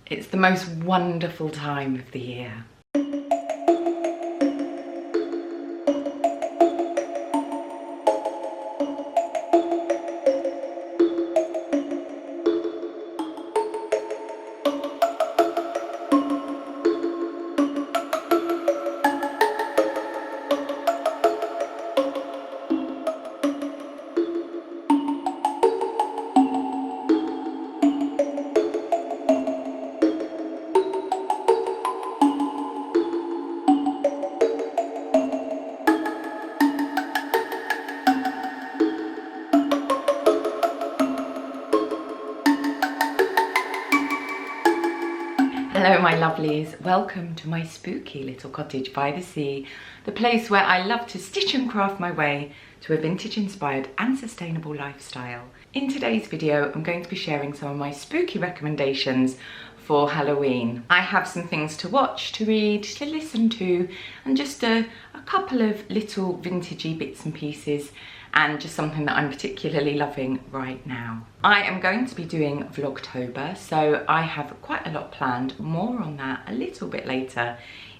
It's the most wonderful time of the year. Hello my lovelies, welcome to my spooky little cottage by the sea, the place where I love to stitch and craft my way to a vintage inspired and sustainable lifestyle. In today's video I'm going to be sharing some of my spooky recommendations for Halloween. I have some things to watch, to read, to listen to, and just a couple of little vintagey bits and pieces, and just something that I'm particularly loving right now. I am going to be doing Vlogtober, so I have quite a lot planned. More on that a little bit later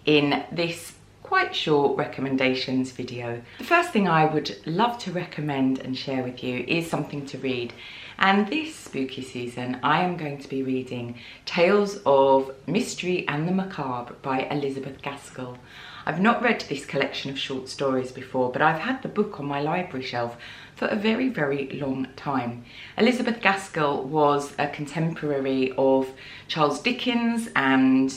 in this quite short recommendations video. The first thing I would love to recommend and share with you is something to read. And this spooky season, I am going to be reading Tales of Mystery and the Macabre by Elizabeth Gaskell. I've not read this collection of short stories before, but I've had the book on my library shelf for a very, very long time. Elizabeth Gaskell was a contemporary of Charles Dickens and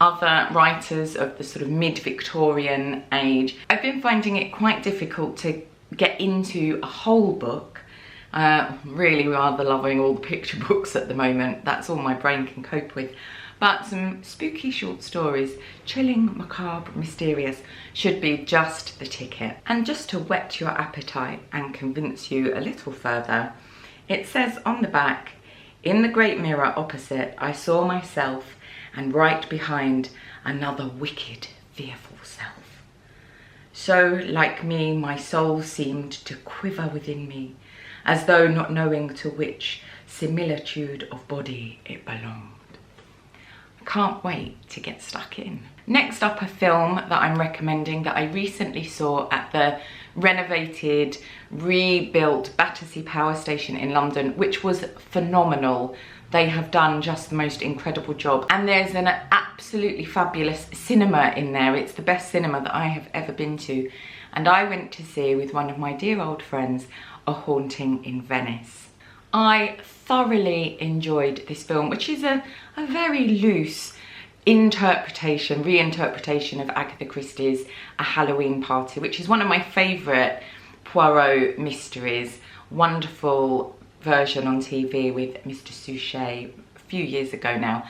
other writers of the sort of mid-Victorian age. I've been finding it quite difficult to get into a whole book. Really rather loving all the picture books at the moment. That's all my brain can cope with. But some spooky short stories, chilling, macabre, mysterious, should be just the ticket. And just to whet your appetite and convince you a little further, it says on the back, "In the great mirror opposite, I saw myself, and right behind, another wicked, fearful self. So, like me, my soul seemed to quiver within me, as though not knowing to which similitude of body it belonged." Can't wait to get stuck in. Next up, a film that I'm recommending that I recently saw at the renovated, rebuilt Battersea Power Station in London, which was phenomenal. They have done just the most incredible job. And there's an absolutely fabulous cinema in there. It's the best cinema that I have ever been to. And I went to see, with one of my dear old friends, A Haunting in Venice. I thoroughly enjoyed this film, which is a very loose reinterpretation of Agatha Christie's A Halloween Party, which is one of my favourite Poirot mysteries. Wonderful version on TV with Mr. Suchet a few years ago now.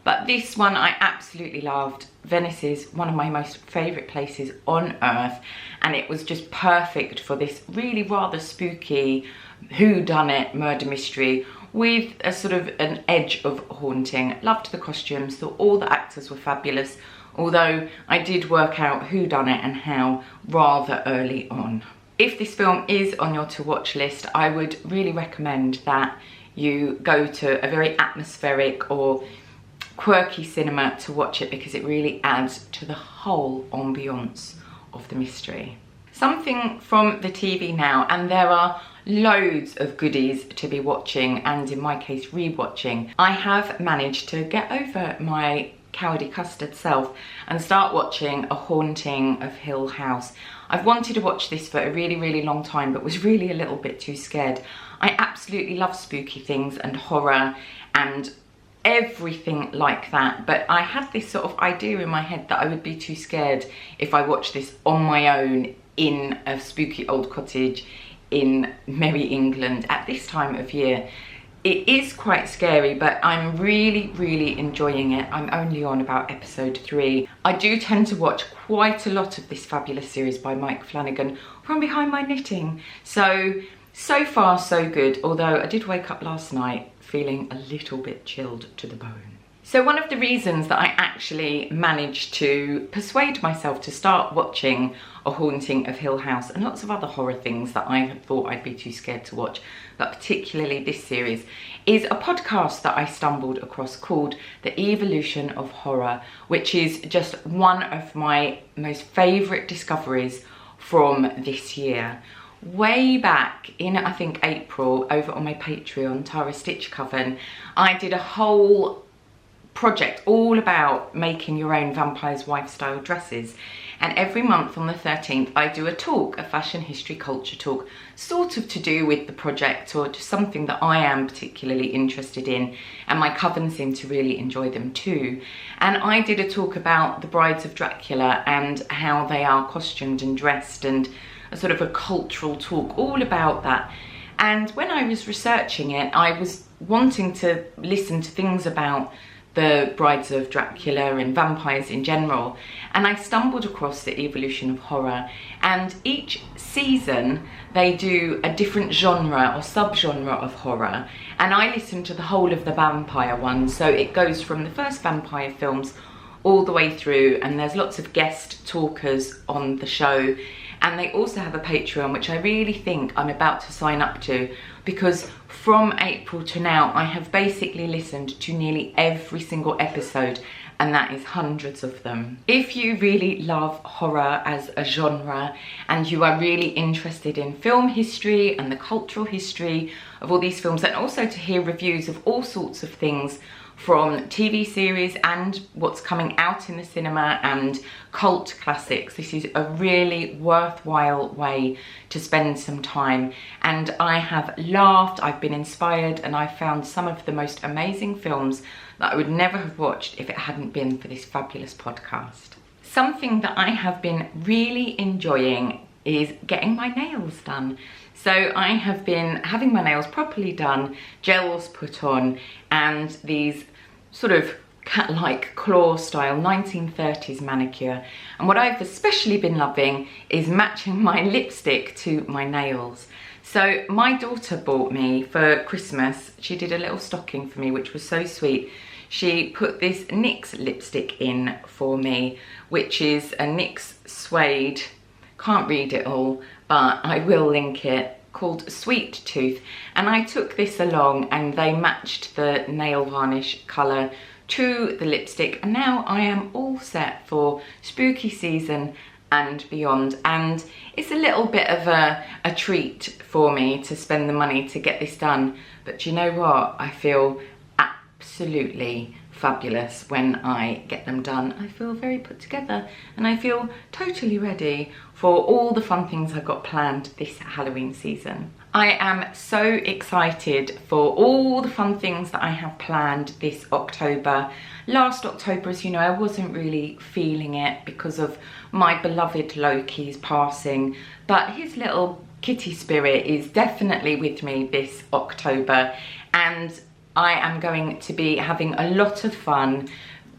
But this one I absolutely loved. Venice is one of my most favourite places on earth, and it was just perfect for this really rather spooky whodunit murder mystery with a sort of an edge of haunting. Loved the costumes, thought all the actors were fabulous, although I did work out who done it and how rather early on. If this film is on your to watch list, I would really recommend that you go to a very atmospheric or quirky cinema to watch it, because it really adds to the whole ambiance of the mystery. Something from the TV now, and there are loads of goodies to be watching, and in my case re-watching. I have managed to get over my cowardly custard self and start watching A Haunting of Hill House. I've wanted to watch this for a really, really long time, but was really a little bit too scared. I absolutely love spooky things and horror and everything like that, but I had this sort of idea in my head that I would be too scared if I watched this on my own in a spooky old cottage in merry England at this time of year. It is quite scary, but I'm really, really enjoying it. I'm only on about episode 3. I do tend to watch quite a lot of this fabulous series by Mike Flanagan from behind my knitting. So far so good, although I did wake up last night feeling a little bit chilled to the bone. So one of the reasons that I actually managed to persuade myself to start watching A Haunting of Hill House and lots of other horror things that I had thought I'd be too scared to watch, but particularly this series, is a podcast that I stumbled across called The Evolution of Horror, which is just one of my most favourite discoveries from this year. Way back in, I think, April, over on my Patreon, Tara Stitch Coven, I did a whole project all about making your own vampire's wife style dresses, and every month on the 13th I do a talk, a fashion history culture talk, sort of to do with the project or just something that I am particularly interested in, and my coven seem to really enjoy them too. And I did a talk about the brides of Dracula and how they are costumed and dressed, and a sort of a cultural talk all about that. And when I was researching it, I was wanting to listen to things about the brides of Dracula and vampires in general, and I stumbled across The Evolution of Horror, and each season they do a different genre or subgenre of horror, and I listened to the whole of the vampire one, so it goes from the first vampire films all the way through, and there's lots of guest talkers on the show. And they also have a Patreon, which I really think I'm about to sign up to, because from April to now, I have basically listened to nearly every single episode, and that is hundreds of them. If you really love horror as a genre, and you are really interested in film history and the cultural history of all these films, and also to hear reviews of all sorts of things, from TV series and what's coming out in the cinema and cult classics, this is a really worthwhile way to spend some time. And I have laughed, I've been inspired, and I've found some of the most amazing films that I would never have watched if it hadn't been for this fabulous podcast. Something that I have been really enjoying is getting my nails done. So I have been having my nails properly done, gels put on, and these sort of cat-like claw style 1930s manicure. And what I've especially been loving is matching my lipstick to my nails. So my daughter bought me for Christmas, she did a little stocking for me, which was so sweet. She put this NYX lipstick in for me, which is a NYX suede, can't read it all, but I will link it, called Sweet Tooth. And I took this along and they matched the nail varnish colour to the lipstick, and now I am all set for spooky season and beyond. And it's a little bit of a treat for me to spend the money to get this done, but you know what, I feel absolutely fabulous when I get them done. I feel very put together, and I feel totally ready for all the fun things I've got planned this Halloween season. I am so excited for all the fun things that I have planned this October. Last October, as you know, I wasn't really feeling it because of my beloved Loki's passing, but his little kitty spirit is definitely with me this October, and I am going to be having a lot of fun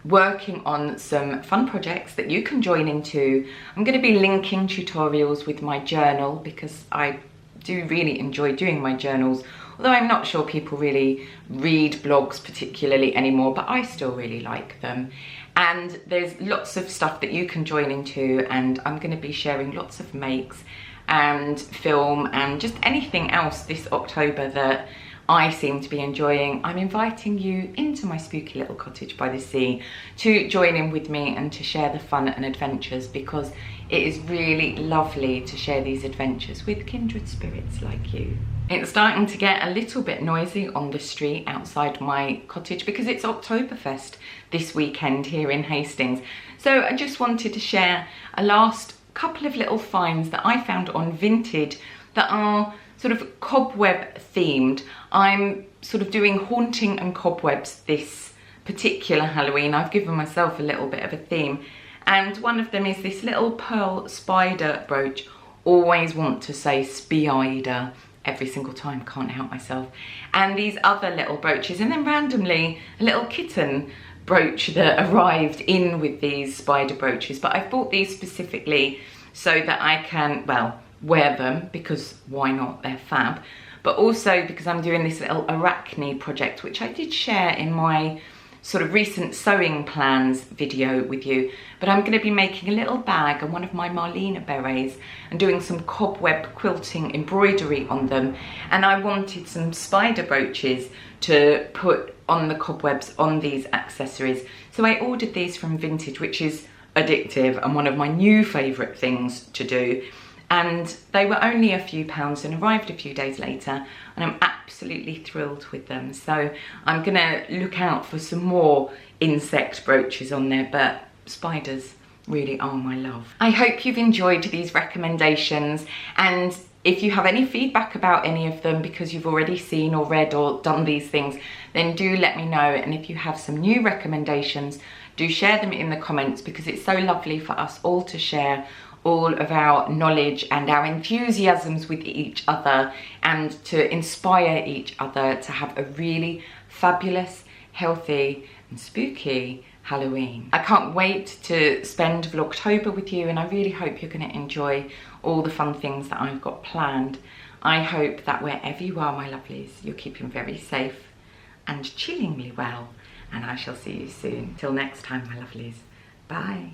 working on some fun projects that you can join into. I'm going to be linking tutorials with my journal because I do really enjoy doing my journals, although I'm not sure people really read blogs particularly anymore, but I still really like them. And there's lots of stuff that you can join into, and I'm going to be sharing lots of makes and film and just anything else this October that I seem to be enjoying. I'm inviting you into my spooky little cottage by the sea to join in with me and to share the fun and adventures, because it is really lovely to share these adventures with kindred spirits like you. It's starting to get a little bit noisy on the street outside my cottage because it's Oktoberfest this weekend here in Hastings. So I just wanted to share a last couple of little finds that I found on Vinted that are sort of cobweb themed. I'm sort of doing haunting and cobwebs this particular Halloween. I've given myself a little bit of a theme, and one of them is this little pearl spider brooch. Always want to say spider every single time, can't help myself. And these other little brooches, and then randomly a little kitten brooch that arrived in with these spider brooches. But I've bought these specifically so that I can, well, wear them, because why not, they're fab, but also because I'm doing this little arachne project, which I did share in my sort of recent sewing plans video with you, but I'm going to be making a little bag and one of my Marlena berets and doing some cobweb quilting embroidery on them, and I wanted some spider brooches to put on the cobwebs on these accessories. So I ordered these from Vinted, which is addictive and one of my new favourite things to do. And they were only a few pounds and arrived a few days later, and I'm absolutely thrilled with them. So I'm gonna look out for some more insect brooches on there, but spiders really are my love. I hope you've enjoyed these recommendations, and if you have any feedback about any of them because you've already seen or read or done these things, then do let me know. And if you have some new recommendations, do share them in the comments, because it's so lovely for us all to share all of our knowledge and our enthusiasms with each other, and to inspire each other to have a really fabulous, healthy and spooky Halloween. I can't wait to spend Vlogtober with you, and I really hope you're going to enjoy all the fun things that I've got planned. I hope that wherever you are, my lovelies, you're keeping very safe and chillingly well, and I shall see you soon. Till next time, my lovelies. Bye.